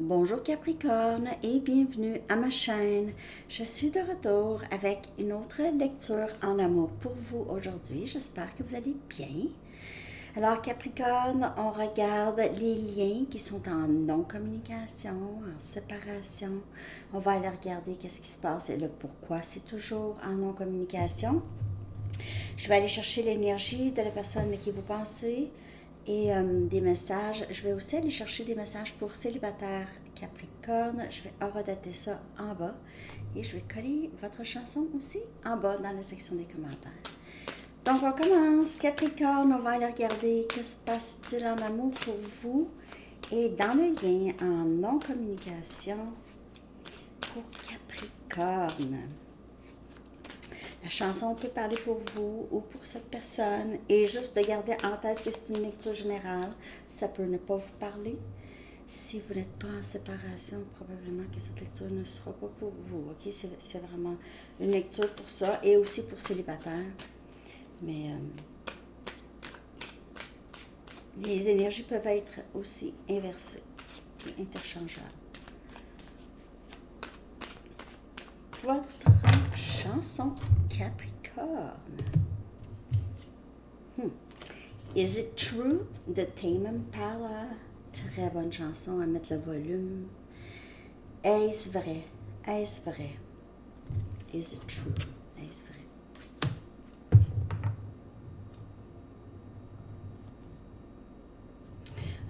Bonjour Capricorne et bienvenue à ma chaîne. Je suis de retour avec une autre lecture en amour pour vous aujourd'hui. J'espère que vous allez bien. Alors Capricorne, on regarde les liens qui sont en non-communication, en séparation. On va aller regarder qu'est-ce qui se passe et le pourquoi c'est toujours en non-communication. Je vais aller chercher l'énergie de la personne à qui vous pensez et des messages. Je vais aussi aller chercher des messages pour célibataires Capricorne. Je vais horodater ça en bas et je vais coller votre chanson aussi en bas dans la section des commentaires. Donc on commence. Capricorne, on va aller regarder que se passe-t-il en amour pour vous et dans le lien en non-communication pour Capricorne. La chanson peut parler pour vous ou pour cette personne et juste de garder en tête que c'est une lecture générale. Ça peut ne pas vous parler. Si vous n'êtes pas en séparation, probablement que cette lecture ne sera pas pour vous. Ok, c'est vraiment une lecture pour ça et aussi pour célibataire. Mais les énergies peuvent être aussi inversées et interchangeables. Votre chanson Capricorne. Is it true de Tame Impala? Très bonne chanson à mettre le volume. Est-ce vrai? Est-ce vrai? Is it true? Est-ce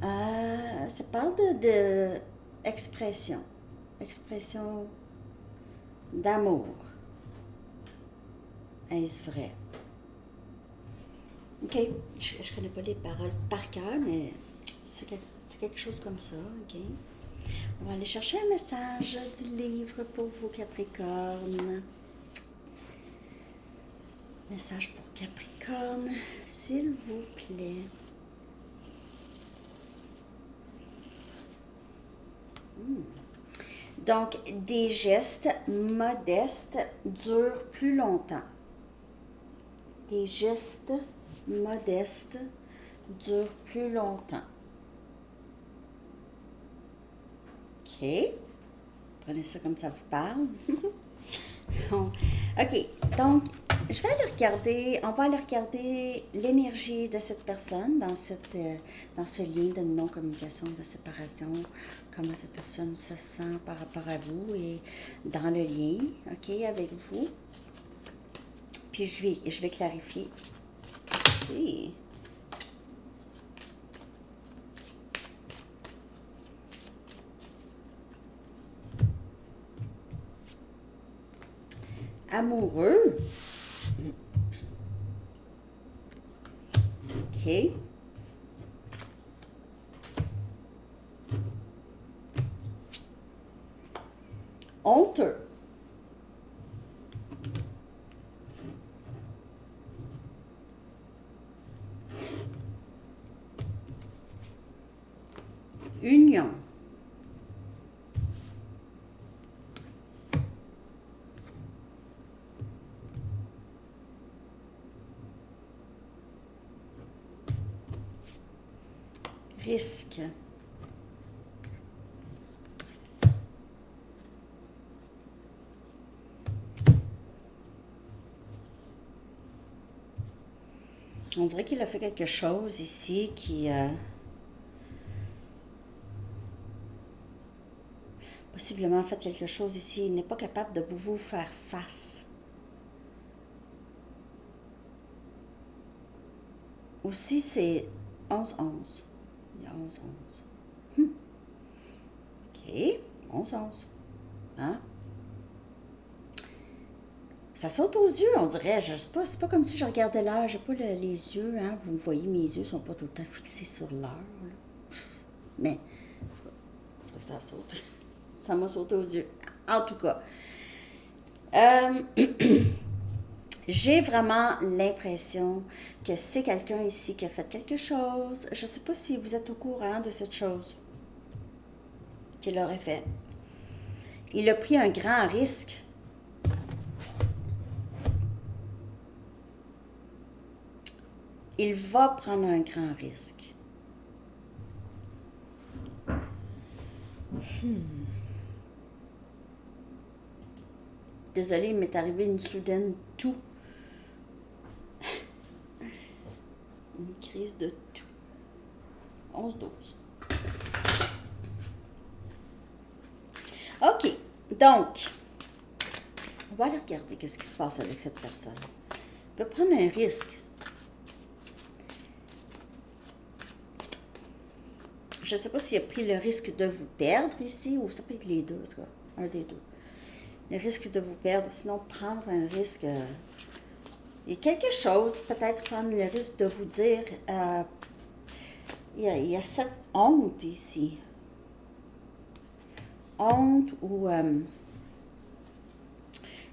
vrai? Ça parle de expression. Expression d'amour. Est-ce vrai? Ok, je connais pas les paroles par cœur, mais c'est quelque chose comme ça, ok? On va aller chercher un message du livre pour vous, Capricorne. Message pour Capricorne, s'il vous plaît. Donc, des gestes modestes durent plus longtemps. Des gestes modestes durent plus longtemps. OK. Prenez ça comme ça vous parle. OK. Donc, je vais aller regarder, on va aller regarder l'énergie de cette personne dans ce lien de non-communication, de séparation, comment cette personne se sent par rapport à vous et dans le lien, OK, avec vous. Puis je vais clarifier ici. Amoureux. OK. Honteux. Union. Risque. On dirait qu'il a fait quelque chose ici qui... possiblement fait quelque chose ici. Il n'est pas capable de vous faire face. Aussi, c'est 11-11. Il y a 11-11. OK. 11-11. Hein? Ça saute aux yeux, on dirait. Je sais pas, c'est pas comme si je regardais l'heure. J'ai pas les yeux, hein. Vous me voyez, mes yeux sont pas tout le temps fixés sur l'heure. Mais, c'est pas, ça saute. Ça m'a sauté aux yeux. En tout cas. J'ai vraiment l'impression que c'est quelqu'un ici qui a fait quelque chose. Je ne sais pas si vous êtes au courant de cette chose qu'il aurait fait. Il a pris un grand risque. Il va prendre un grand risque. Désolée, il m'est arrivé une soudaine toux. Une crise de toux. 11-12. OK. Donc, on va aller regarder qu'est-ce qui se passe avec cette personne. On peut prendre un risque. Je ne sais pas s'il a pris le risque de vous perdre ici, ou ça peut être les deux, toi. Un des deux. Le risque de vous perdre, sinon prendre un risque. Il y a quelque chose, peut-être prendre le risque de vous dire, il y a cette honte ici. Honte ou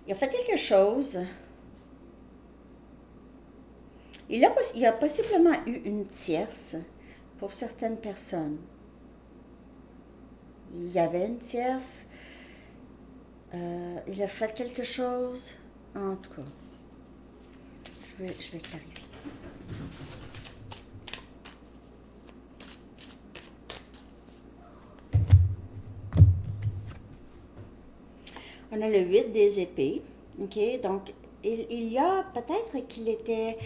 il a fait quelque chose. Il a possiblement eu une tierce pour certaines personnes. Il y avait une tierce. Il a fait quelque chose. En tout cas, je vais clarifier. On a le 8 des épées. OK? Donc, il y a peut-être qu'il était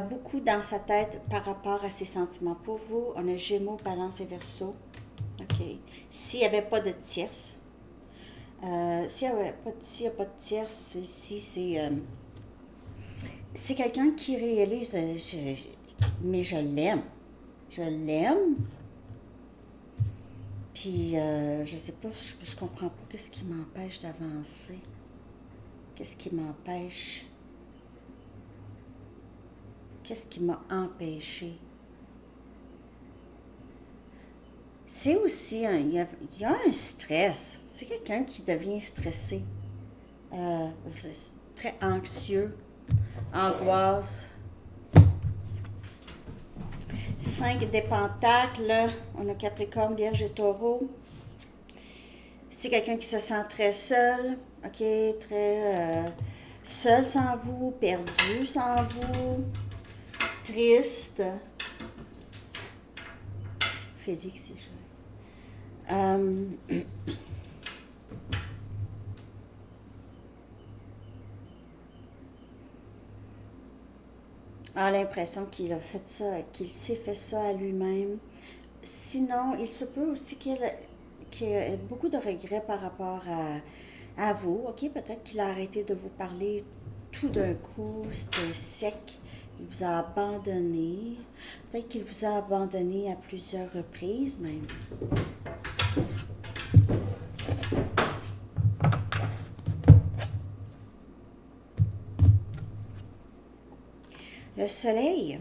beaucoup dans sa tête par rapport à ses sentiments. Pour vous, on a Gémeaux, Balance et Verseau. OK? S'il n'y avait pas de tierce, s'il n'y a pas de tierce, ici, c'est quelqu'un qui réalise, mais je l'aime. Je l'aime. Puis, je sais pas, je comprends pas qu'est-ce qui m'empêche d'avancer. Qu'est-ce qui m'empêche? Qu'est-ce qui m'a empêché? C'est aussi, il y a un stress. C'est quelqu'un qui devient stressé. Très anxieux. Angoisse. 5 des pentacles. On a Capricorne, Vierge et Taureau. C'est quelqu'un qui se sent très seul. OK? Très seul sans vous. Perdu sans vous. Triste. Félix, c'est joli. A l'impression qu'il a fait ça, qu'il s'est fait ça à lui-même. Sinon, il se peut aussi qu'il ait beaucoup de regrets par rapport à vous. OK, peut-être qu'il a arrêté de vous parler tout d'un coup, c'était sec. Il vous a abandonné. Peut-être qu'il vous a abandonné à plusieurs reprises même. Le soleil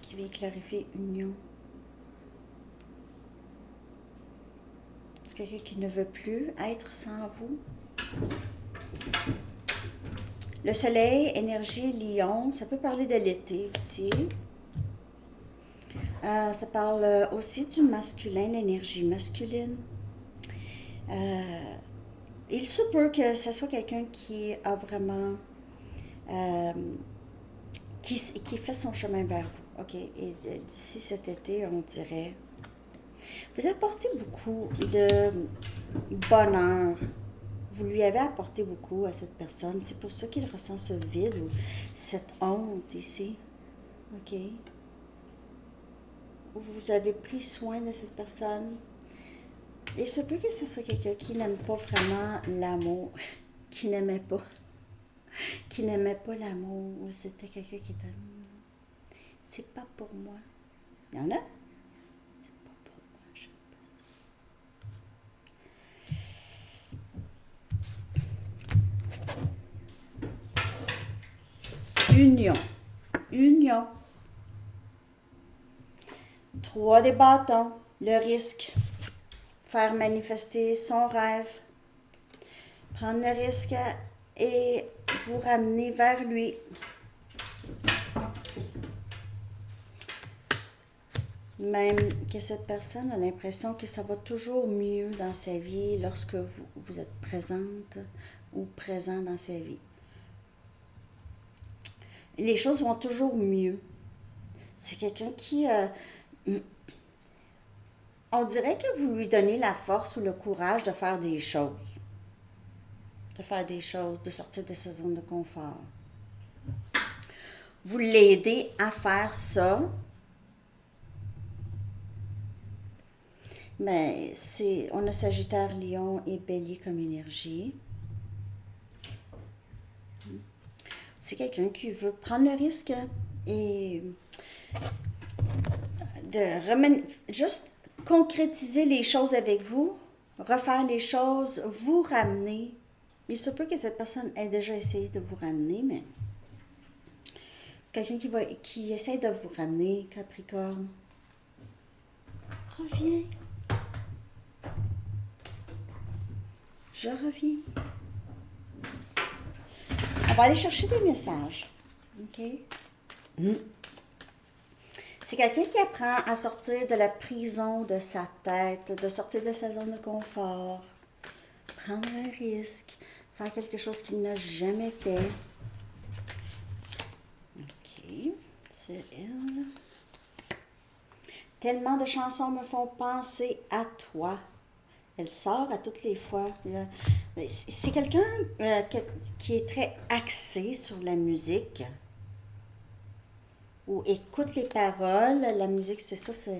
qui vient clarifier union. C'est quelqu'un qui ne veut plus être sans vous. Le soleil, énergie, lion, ça peut parler de l'été aussi. Ça parle aussi du masculin, l'énergie masculine. Il se peut que ce soit quelqu'un qui a vraiment... qui fait son chemin vers vous. OK? Et d'ici cet été, on dirait... Vous apportez beaucoup de bonheur. Vous lui avez apporté beaucoup à cette personne. C'est pour ça qu'il ressent ce vide ou cette honte ici. OK? Vous avez pris soin de cette personne. Il se peut que ce soit quelqu'un qui n'aime pas vraiment l'amour, qui n'aimait pas l'amour. C'était quelqu'un qui était... C'est pas pour moi. Il y en a? C'est pas pour moi, j'aime pas ça. Union. Union. 3 des bâtons. Le risque. Faire manifester son rêve. Prendre le risque et vous ramener vers lui. Même que cette personne a l'impression que ça va toujours mieux dans sa vie lorsque vous êtes présente ou présent dans sa vie. Les choses vont toujours mieux. C'est quelqu'un qui On dirait que vous lui donnez la force ou le courage de faire des choses. De faire des choses, de sortir de sa zone de confort. Vous l'aidez à faire ça. Mais on a Sagittaire, Lion et Bélier comme énergie. C'est quelqu'un qui veut prendre le risque et juste concrétiser les choses avec vous, refaire les choses, vous ramener. Il se peut que cette personne ait déjà essayé de vous ramener, mais c'est quelqu'un qui essaie de vous ramener, Capricorne. Reviens. Je reviens. On va aller chercher des messages. OK? C'est quelqu'un qui apprend à sortir de la prison de sa tête, de sortir de sa zone de confort, prendre un risque, faire quelque chose qu'il n'a jamais fait. OK, c'est elle. Tellement de chansons me font penser à toi. Elle sort à toutes les fois. C'est quelqu'un qui est très axé sur la musique ou écoute les paroles. La musique, c'est ça, c'est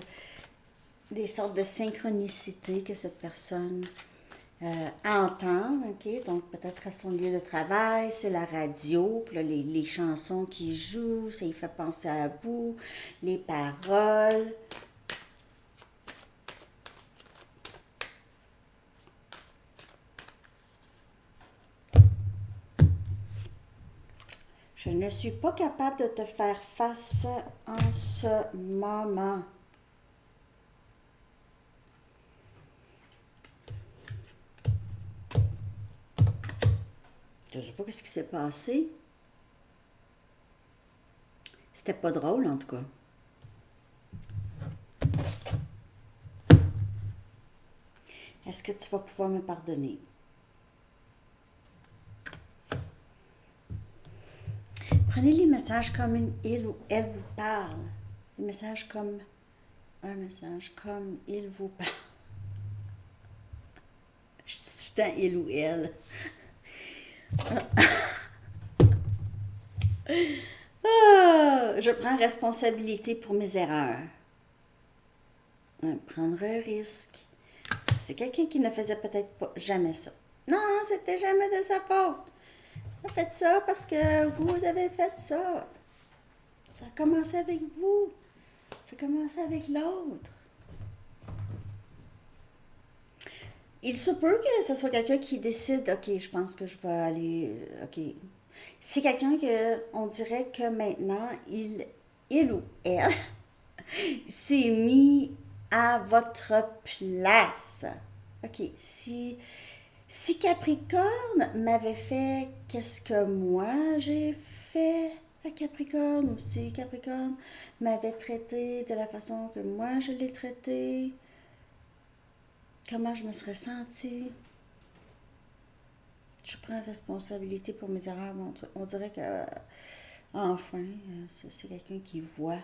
des sortes de synchronicité que cette personne entend. OK? Donc, peut-être à son lieu de travail, c'est la radio, puis là, les chansons qui jouent, ça lui fait penser à vous, les paroles. Je ne suis pas capable de te faire face en ce moment. Je ne sais pas ce qui s'est passé. C'était pas drôle, en tout cas. Est-ce que tu vas pouvoir me pardonner? Prenez les messages comme il ou elle vous parle. Les messages comme un message, comme il vous parle. Je dis tout le temps il ou elle. Je prends responsabilité pour mes erreurs. Prendre un risque. C'est quelqu'un qui ne faisait peut-être pas jamais ça. Non, c'était jamais de sa faute. Vous faites ça parce que vous avez fait ça. Ça a commencé avec vous. Ça a commencé avec l'autre. Il se peut que ce soit quelqu'un qui décide, OK, je pense que je vais aller, OK. C'est quelqu'un que, on dirait que maintenant, il ou elle s'est mis à votre place. OK, si Capricorne m'avait fait qu'est-ce que moi j'ai fait à Capricorne, ou si Capricorne m'avait traité de la façon que moi je l'ai traité, comment je me serais sentie? Je prends responsabilité pour mes erreurs. On dirait que, enfin, c'est quelqu'un qui voit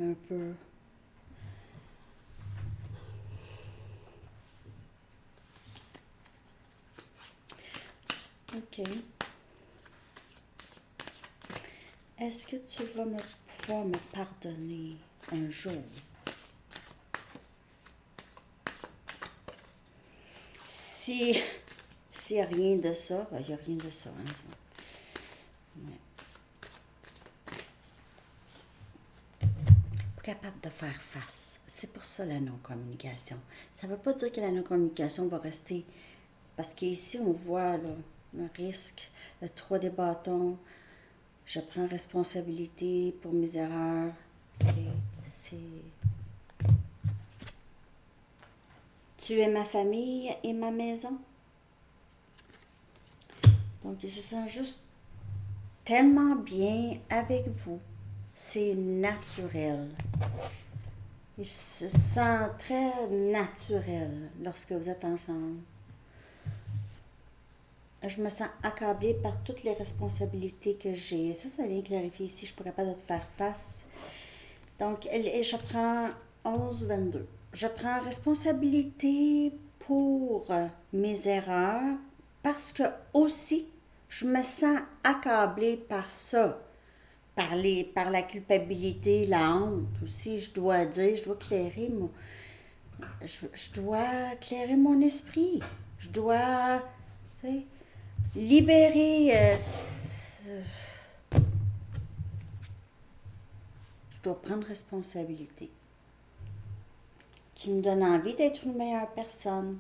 un peu. OK. Est-ce que tu vas pouvoir me pardonner un jour? S'il n'y a rien de ça, il n'y a rien de ça. Hein. Ouais. Pas capable de faire face. C'est pour ça la non-communication. Ça ne veut pas dire que la non-communication va rester. Parce qu'ici, on voit là, le risque, le 3 des bâtons. Je prends responsabilité pour mes erreurs. Et c'est... Tu es ma famille et ma maison. Donc, il se sent juste tellement bien avec vous. C'est naturel. Il se sent très naturel lorsque vous êtes ensemble. Je me sens accablée par toutes les responsabilités que j'ai. Ça vient clarifier ici. Je ne suis pas capable de te faire face. Donc, je prends 11, 22. je prends responsabilité pour mes erreurs parce que aussi, je me sens accablée par ça, par la culpabilité, la honte aussi. Je dois dire, je dois clairer mon esprit. Je dois, tu sais, libérer. Je dois prendre responsabilité. Tu me donnes envie d'être une meilleure personne.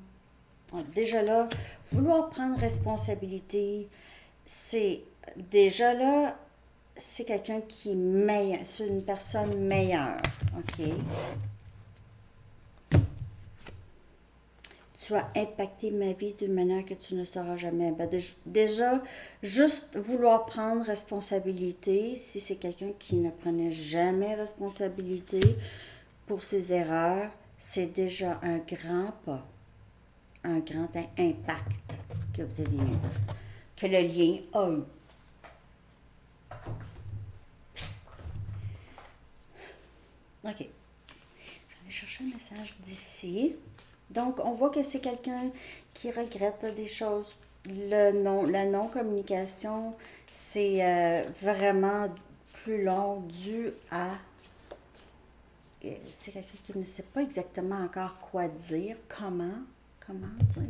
Déjà là, vouloir prendre responsabilité, c'est déjà là, c'est quelqu'un qui est meilleur, c'est une personne meilleure. OK? Tu as impacté ma vie d'une manière que tu ne sauras jamais. Ben, déjà, juste vouloir prendre responsabilité, si c'est quelqu'un qui ne prenait jamais responsabilité pour ses erreurs, c'est déjà un grand pas, un grand impact que vous avez eu, que le lien a eu. OK. Je vais aller chercher un message d'ici. Donc, on voit que c'est quelqu'un qui regrette des choses. La non-communication, c'est vraiment plus long dû à... C'est quelqu'un qui ne sait pas exactement encore quoi dire, comment dire.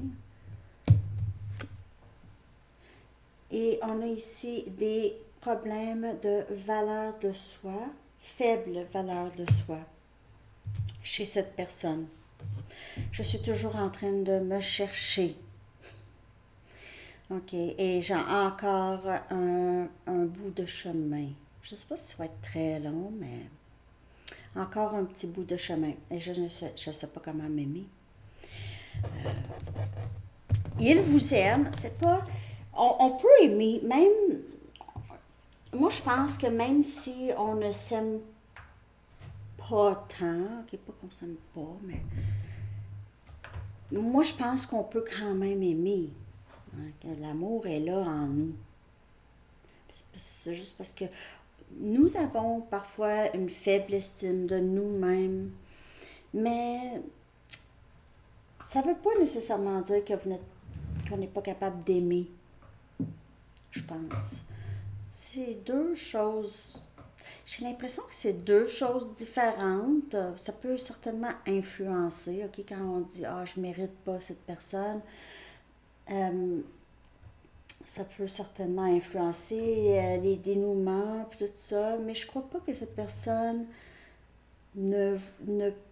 Et on a ici des problèmes de valeur de soi, faible valeur de soi chez cette personne. Je suis toujours en train de me chercher. OK. Et j'ai encore un bout de chemin. Je ne sais pas si ça va être très long, mais encore un petit bout de chemin. Et je ne sais pas comment m'aimer. Il vous aime. C'est pas... On peut aimer, même... Moi, je pense que même si on ne s'aime pas tant, OK, pas qu'on s'aime pas, mais... Moi, je pense qu'on peut quand même aimer. Hein, que l'amour est là en nous. C'est juste parce que nous avons parfois une faible estime de nous-mêmes, mais ça ne veut pas nécessairement dire que qu'on n'est pas capable d'aimer, je pense. C'est deux choses. J'ai l'impression que c'est deux choses différentes. Ça peut certainement influencer, OK, quand on dit ah, je mérite pas cette personne. Euh, Ça peut certainement influencer les dénouements et tout ça, mais je crois pas que cette personne ne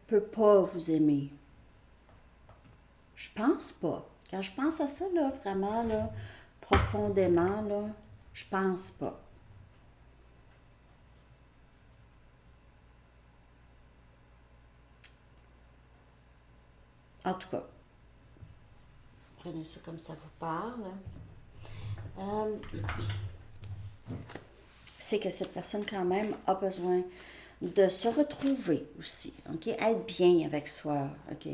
peut pas vous aimer. Je pense pas. Quand je pense à ça, là, vraiment, là, profondément, là, je pense pas. En tout cas, prenez ça comme ça vous parle. Euh, c'est que cette personne, quand même, a besoin de se retrouver aussi. OK? Être bien avec soi. OK?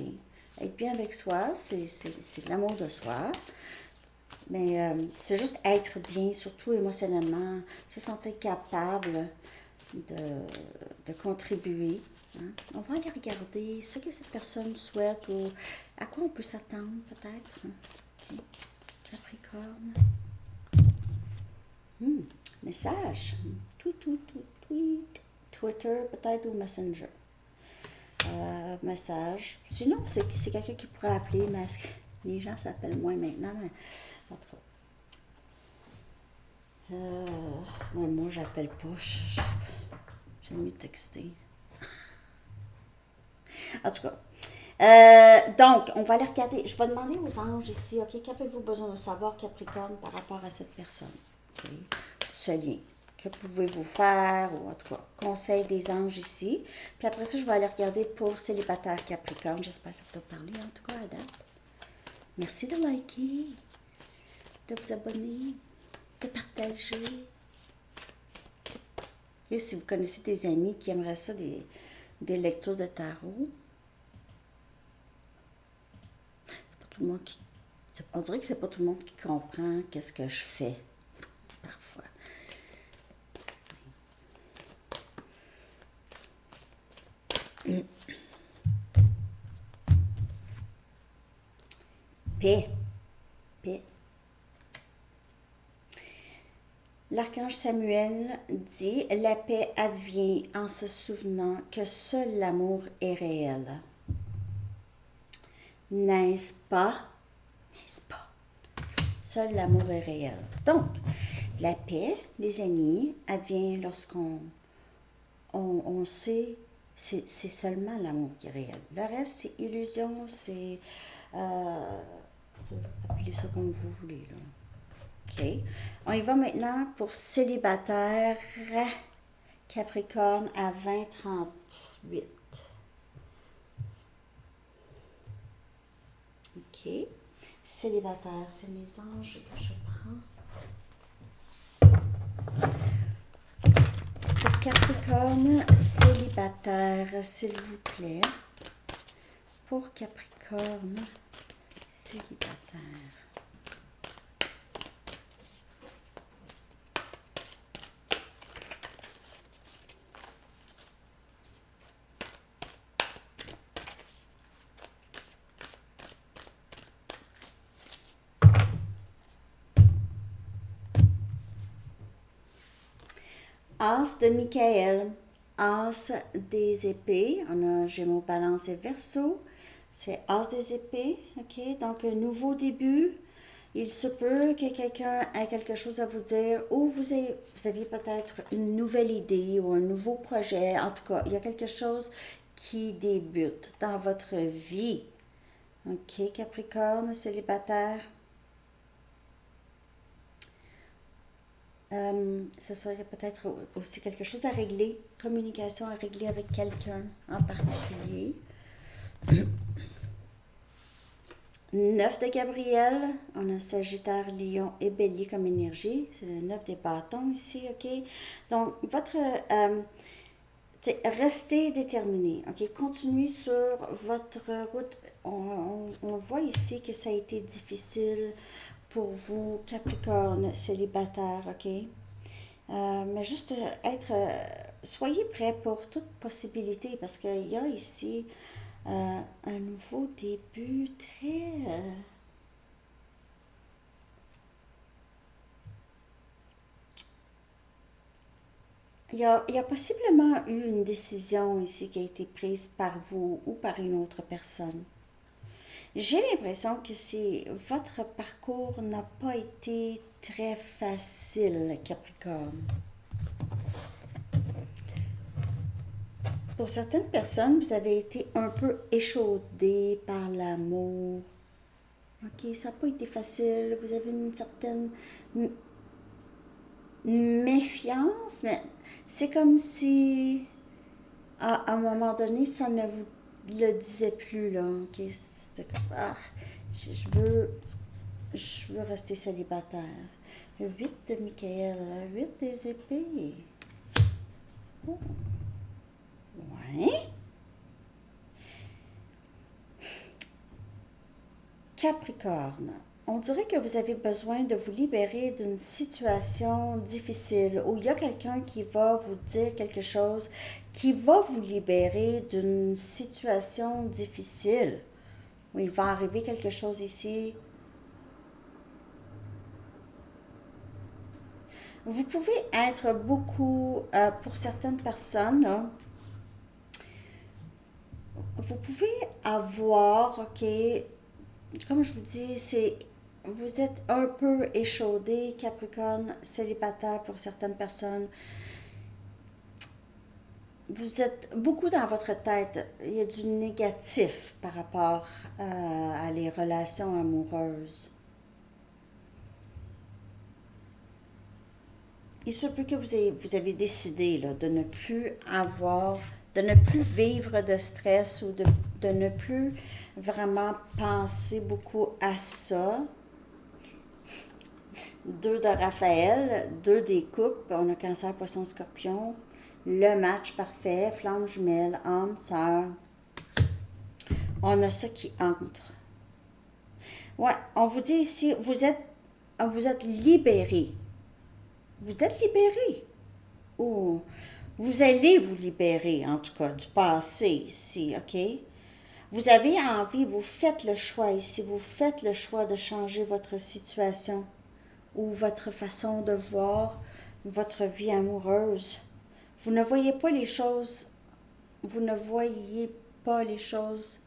Être bien avec soi, c'est l'amour de soi. Mais c'est juste être bien, surtout émotionnellement, se sentir capable de, de contribuer. Hein. On va aller regarder ce que cette personne souhaite ou à quoi on peut s'attendre peut-être. Hein. Okay. Capricorne. Message. Tweet, tweet, tweet, tweet. Twitter peut-être ou Messenger. Message. Sinon, c'est quelqu'un qui pourrait appeler, mais les gens s'appellent moins maintenant. Mais, en tout cas. Moi, j'appelle pas. J'aime mieux texter. En tout cas. Donc, on va aller regarder. Je vais demander aux anges ici, OK, qu'avez-vous besoin de savoir, Capricorne, par rapport à cette personne? OK, ce lien. Que pouvez-vous faire? Ou en tout cas, conseil des anges ici. Puis après ça, je vais aller regarder pour célibataire Capricorne. J'espère que ça vous a parlé, en tout cas, à date. Merci de liker, de vous abonner, de partager. Et si vous connaissez des amis qui aimeraient ça, des lectures de tarot, tout le monde qui... On dirait que c'est pas tout le monde qui comprend qu'est-ce que je fais, parfois. paix. Paix. L'archange Samuel dit, la paix advient en se souvenant que seul l'amour est réel. N'est-ce pas? N'est-ce pas? Seul l'amour est réel. Donc, la paix, les amis, advient lorsqu'on sait, c'est seulement l'amour qui est réel. Le reste, c'est illusion, c'est... appelez ça comme vous voulez, là. OK. On y va maintenant pour célibataire Capricorne à 2038. OK. Célibataire, c'est mes anges que je prends. Pour Capricorne célibataire, s'il vous plaît. Pour Capricorne célibataire. As de Michael, As des épées, on a Gémeaux, Balance et Verseau, c'est As des épées, ok, donc un nouveau début, il se peut que quelqu'un ait quelque chose à vous dire ou vous aviez peut-être une nouvelle idée ou un nouveau projet, en tout cas, il y a quelque chose qui débute dans votre vie, ok, Capricorne, célibataire. Ça serait peut-être aussi quelque chose à régler, communication à régler avec quelqu'un en particulier. 9 de Gabriel, on a Sagittaire, Lion et Bélier comme énergie, c'est le 9 des bâtons ici, ok? Donc, restez déterminé, ok? Continuez sur votre route. On voit ici que ça a été difficile pour vous, Capricorne, célibataire, ok? Mais juste soyez prêts pour toute possibilité parce qu'il y a ici un nouveau début très... Il y a possiblement eu une décision ici qui a été prise par vous ou par une autre personne. J'ai l'impression que votre parcours n'a pas été très facile, Capricorne. Pour certaines personnes, vous avez été un peu échaudé par l'amour. Ok, ça n'a pas été facile. Vous avez une certaine méfiance, mais c'est comme si à un moment donné, ça ne vous le disait plus, là. Ok, c'était comme, je veux rester célibataire. 8 de Michael, 8 des épées. Oh. Ouais. Capricorne, on dirait que vous avez besoin de vous libérer d'une situation difficile où il y a quelqu'un qui va vous dire quelque chose qui va vous libérer d'une situation difficile. Où il va arriver quelque chose ici. Vous pouvez être beaucoup, pour certaines personnes, là, vous pouvez avoir, ok, comme je vous dis, vous êtes un peu échaudé, Capricorne, célibataire pour certaines personnes. Vous êtes beaucoup dans votre tête. Il y a du négatif par rapport à les relations amoureuses. Il se peut que vous avez décidé là, de ne plus vivre de stress ou de ne plus vraiment penser beaucoup à ça. 2 de Raphaël, 2 des coupes, on a Cancer, Poisson, Scorpion, le match parfait, flamme jumelle, âme, sœur. On a ça qui entre. Ouais, on vous dit ici, vous êtes libéré. Vous êtes libéré. Ou vous allez vous libérer, en tout cas, du passé ici, ok? Vous avez envie, vous faites le choix ici, vous faites le choix de changer votre situation ou votre façon de voir votre vie amoureuse. Vous ne voyez pas les choses, vous ne voyez pas les choses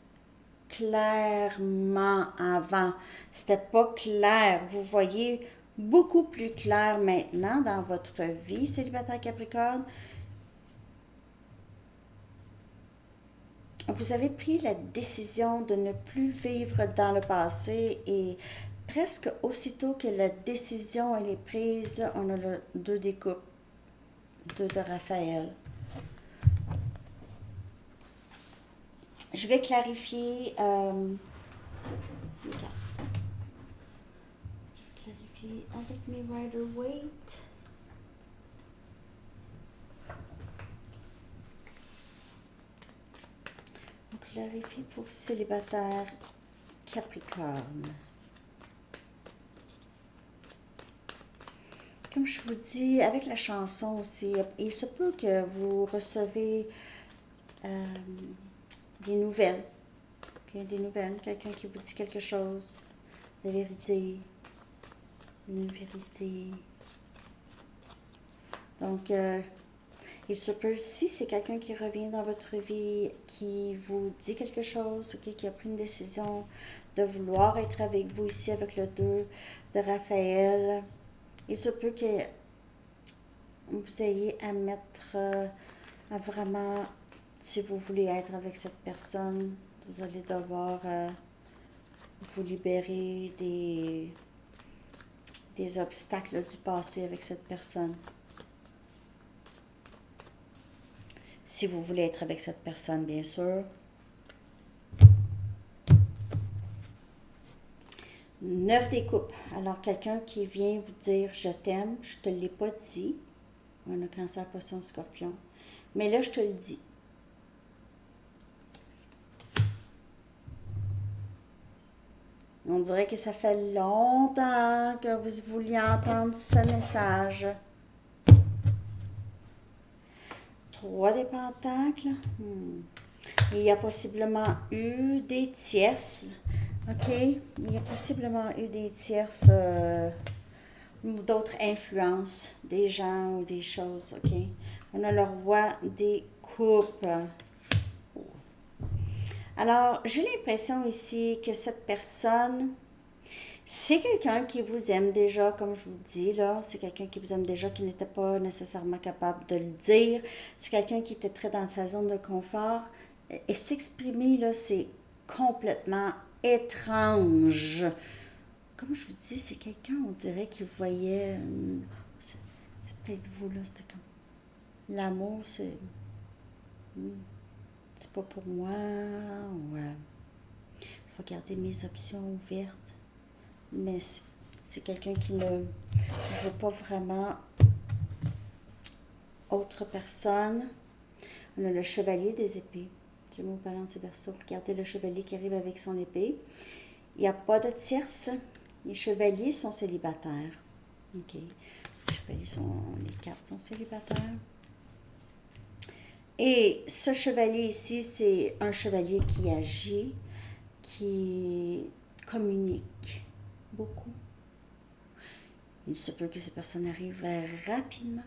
clairement avant. C'était pas clair. Vous voyez beaucoup plus clair maintenant dans votre vie, célibataire Capricorne. Vous avez pris la décision de ne plus vivre dans le passé et presque aussitôt que la décision elle est prise, on a le 2 des coupes, 2 de Raphaël. Je vais clarifier les cartes. Je vais clarifier avec mes Rider-Waite. On clarifie pour célibataire Capricorne. Comme je vous dis, avec la chanson aussi, il se peut que vous recevez des nouvelles. Okay? Des nouvelles, quelqu'un qui vous dit quelque chose, la vérité, une vérité. Donc, il se peut, si c'est quelqu'un qui revient dans votre vie, qui vous dit quelque chose, okay, qui a pris une décision de vouloir être avec vous ici avec le 2 de Raphaël, il se peut que vous ayez à mettre, à vraiment, si vous voulez être avec cette personne, vous allez devoir vous libérer des obstacles du passé avec cette personne. Si vous voulez être avec cette personne, bien sûr. 9 des coupes. Alors, quelqu'un qui vient vous dire « Je t'aime », je ne te l'ai pas dit. On a Cancer, Poisson, Scorpion. Mais là, je te le dis. On dirait que ça fait longtemps que vous vouliez entendre ce message. 3 des Pentacles. Il y a possiblement eu des tierces. OK? Il y a possiblement eu des tierces ou d'autres influences, des gens ou des choses. OK? On a le roi des coupes. Alors, j'ai l'impression ici que cette personne, c'est quelqu'un qui vous aime déjà, comme je vous dis, là. C'est quelqu'un qui vous aime déjà, qui n'était pas nécessairement capable de le dire. C'est quelqu'un qui était très dans sa zone de confort. Et s'exprimer, là, c'est complètement étrange. Comme je vous dis, c'est quelqu'un, on dirait, qui voyait... c'est peut-être vous, là, c'était comme... L'amour, c'est pas pour moi, ou... il faut garder mes options ouvertes. Mais c'est quelqu'un qui ne veut pas vraiment autre personne. On a le chevalier des épées. Gémeaux, Balance et Verseau. Regardez le chevalier qui arrive avec son épée. Il n'y a pas de tierce. Les chevaliers sont célibataires. OK. Les 4 sont célibataires. Et ce chevalier ici, c'est un chevalier qui agit, qui communique beaucoup. Il se peut que ces personnes arrivent rapidement.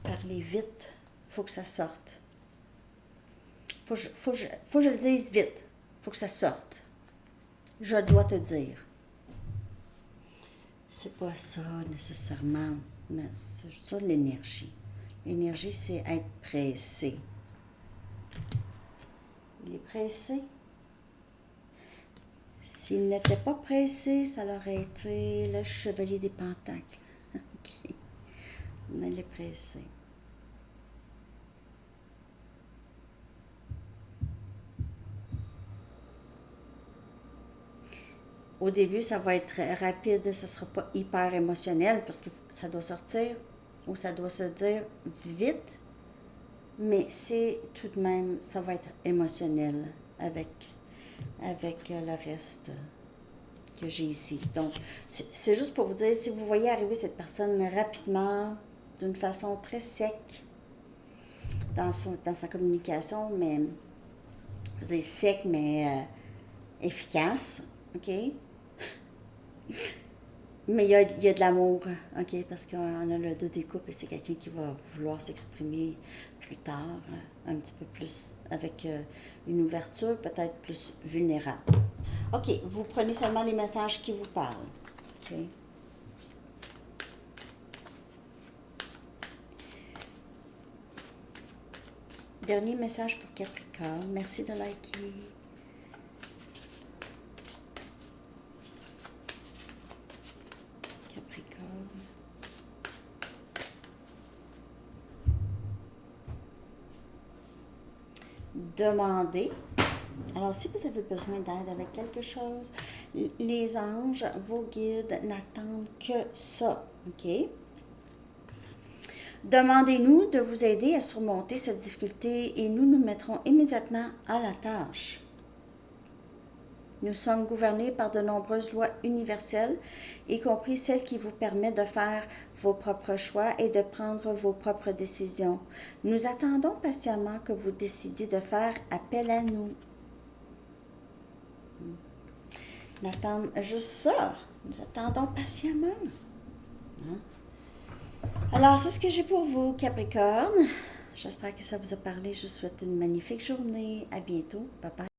Parler vite. Il faut que ça sorte. Faut que je le dise vite. Il faut que ça sorte. Je dois te dire. C'est pas ça nécessairement, mais c'est ça l'énergie. L'énergie, c'est être pressé. Il est pressé. S'il n'était pas pressé, ça aurait été le chevalier des pentacles. OK. On est pressé. Au début, ça va être rapide, ça ne sera pas hyper émotionnel parce que ça doit sortir ou ça doit se dire vite, mais c'est tout de même, ça va être émotionnel avec le reste que j'ai ici. Donc, c'est juste pour vous dire, si vous voyez arriver cette personne rapidement, d'une façon très sec, dans sa communication, mais je veux dire, sec, mais efficace, OK? Mais il y a de l'amour, OK? Parce qu'on a le dos des coupes et c'est quelqu'un qui va vouloir s'exprimer plus tard, un petit peu plus avec une ouverture peut-être plus vulnérable. OK, vous prenez seulement les messages qui vous parlent. OK? Dernier message pour Capricorne. Merci de liker. Capricorne. Demandez. Alors, si vous avez besoin d'aide avec quelque chose, les anges, vos guides n'attendent que ça. OK? Demandez-nous de vous aider à surmonter cette difficulté et nous nous mettrons immédiatement à la tâche. Nous sommes gouvernés par de nombreuses lois universelles, y compris celles qui vous permettent de faire vos propres choix et de prendre vos propres décisions. Nous attendons patiemment que vous décidiez de faire appel à nous. Nous attendons juste ça. Nous attendons patiemment. Hein? Alors, c'est ce que j'ai pour vous, Capricorne. J'espère que ça vous a parlé. Je vous souhaite une magnifique journée. À bientôt. Bye bye.